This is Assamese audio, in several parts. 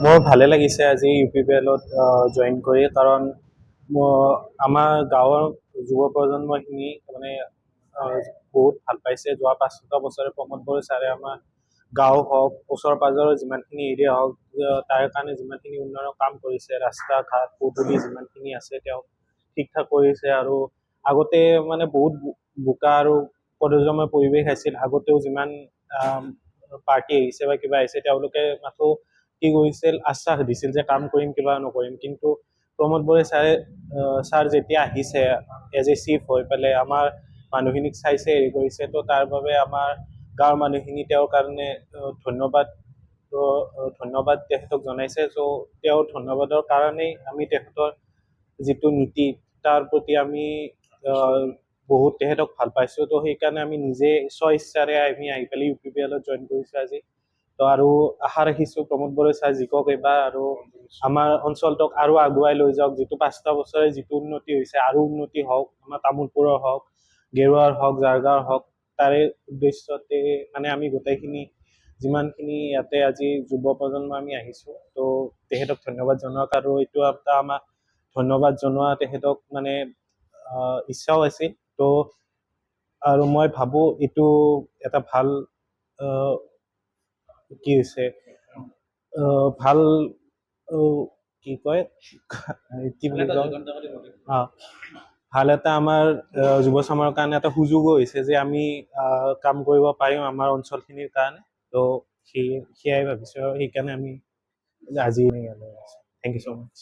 মোৰ ভালে লাগিছে আজি UPPL-ত জইন কৰি, কাৰণ আমাৰ গাঁৱৰ যুৱ প্ৰজন্মখিনি মানে বহুত ভাল পাইছে। যোৱা 5-6টা বছৰে প্ৰমোদ বড়ো ছাৰে আমাৰ গাঁও হওক, ওচৰ পাজৰৰ যিমানখিনি এৰিয়া হওক, তাৰ কাৰণে যিমানখিনি উন্নয়নৰ কাম কৰিছে, ৰাস্তা ঘাট পদূলি যিমানখিনি আছে তেওঁ ঠিক ঠাক কৰিছে। আৰু আগতে মানে বহুত বোকা আৰু কদৰ্যময় পৰিৱেশ আছিল। আগতেও যিমান পাৰ্টি আহিছে বা কিবা আহিছে, তেওঁলোকে মাথো কি কৰিছিল, আশ্বাস দিছিল যে কাম কৰিম কিবা নকৰিম। কিন্তু প্ৰমোদ বড়ো ছাৰ যেতিয়া আহিছে এজ এ চিফ হৈ পেলাই আমাৰ মানুহখিনিক চাইছে, হেৰি কৰিছে, তো তাৰ বাবে আমাৰ গাঁৱৰ মানুহখিনি তেওঁৰ কাৰণে ধন্যবাদ তেখেতক জনাইছে। চ' তেওঁৰ ধন্যবাদৰ কাৰণেই আমি তেখেতৰ যিটো নীতি তাৰ প্ৰতি আমি বহুত তেখেতক ভাল পাইছোঁ। তো সেইকাৰণে আমি নিজে স্বইচ্ছাৰে আমি আহি পেলাই UPPL-ত জইন কৰিছোঁ আজি। তো আৰু আশা ৰাখিছোঁ প্ৰমোদ বড়ো ছাৰ জিকক এইবাৰ, আৰু আমাৰ অঞ্চলটোক আৰু আগুৱাই লৈ যাওক। যিটো 5টা বছৰে যিটো উন্নতি হৈছে আৰু উন্নতি হওক, আমাৰ তামোলপুৰৰ হওক, গেৰুৱাৰ হওক, জাৰগাঁৱৰ হওক। তাৰে উদ্দেশ্যতে মানে আমি গোটেইখিনি যিমানখিনি ইয়াতে আজি যুৱ প্ৰজন্ম আমি আহিছোঁ, তো তেখেতক ধন্যবাদ জনাওক। আৰু এইটো এটা আমাক ধন্যবাদ জনোৱা তেখেতক মানে ইচ্ছাও আছিল। তো আৰু মই ভাবোঁ এইটো এটা ভাল কি হৈছে, ভাল কি কয়, কি বুলি কয়, ভাল এটা আমাৰ যুৱ চামৰ কাৰণে এটা সুযোগো হৈছে যে আমি কাম কৰিব পাৰিম আমাৰ অঞ্চলখিনিৰ কাৰণে। তো সেয়াই ভাবিছোঁ, আৰু সেইকাৰণে আমি আজি থেংক ইউ ছ' মাছ।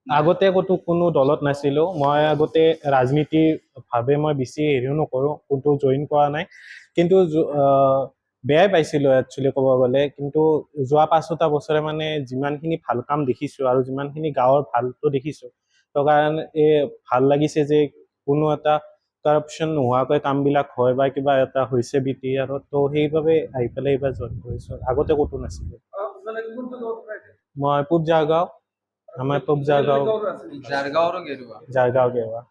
আগতে কোনো দলত নাছিলোঁ। মই আগতে ৰাজনীতিৰ ভাৱে মই বেছি হেৰিও নকৰোঁ, কোনটো জইন কৰা নাই। কিন্তু বেয়াই পাইছিলোঁ একচুৱেলি ক'ব গ'লে। কিন্তু যোৱা 5-6টা বছৰে মানে যিমানখিনি ভাল কাম দেখিছোঁ আৰু যিমানখিনি গাঁৱৰ ভালটো দেখিছোঁ, তো কাৰণে ভাল লাগিছে যে কোনো এটা কাৰাপশ্যন নোহোৱাকৈ কামবিলাক হয় বা কিবা এটা হৈছে BTR-ত। তো সেইবাবে আহি পেলাই এইবাৰ জইন কৰিছোঁ। আগতে ক'তো নাছিলোঁ। মই পূব জাৰগাঁও, আমাৰ পূব জাৰগাঁও, জাৰগাঁও গেৰুৱা।